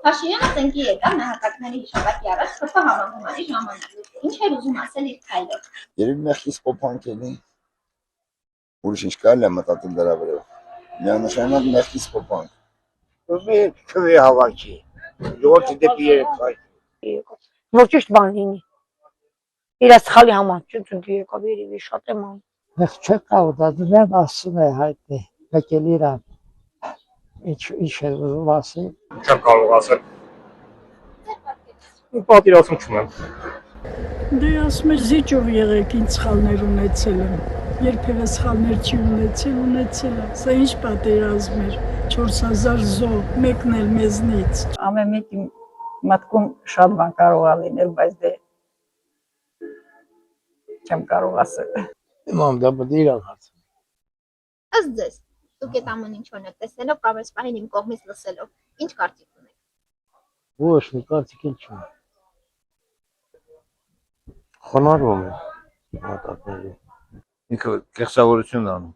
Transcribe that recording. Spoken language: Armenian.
Փաշինյանը տնկի եկավ նահատակների հիշատակի առաջ ԽՓ համագումարի ժամանակ։ Ինչ էր ուզում ասել իր քայլով։ Երևի մեղքից փոփանք էլի։ Ուրիշ ինչ կարելի է մտածել դրա վրա։ Միանշանակ մեղքից փոփանք։ Ուզում է քվի հավաքի։ Ժողովրդի դեպի երեքայ։ Որ ճիշտ բան լինի։ Իր սխալի համար ճուճուճ եկավ երևի շատ եմ անում։ Մեղք չկա, դա դրան ասում է հայտնի։ Եկել իրան։ Ինչ է ուզում ասել։ Չեմ կարող ասել։ Պատկերացում չունեմ։ Դե ասում էր զիջով եղեք, ինչ սխալներ ունեցել եմ։ Երբևէ սխալներ չի ունեցել է։ Սա ինչ պատերազմ էր, 4000 զոհ, մեկն էլ մեզնից։ Ամեն մեկի մտքում շատ բան կարող է լինել, բայց դե չեմ կարող ասել։ Իմամ դա պետք է իրան հարցնի։ Ըստ ձեզ, դուք այդ ամեն ինչ օրինակ տեսնելով կամ այս պահին իմ կողմից լսելով, ինչ կարծիք ունեք։ Ոչ մի կարծիք չունեմ։ Խոնարհում է մտածելու։ Ինքը կեղծավորություն անում։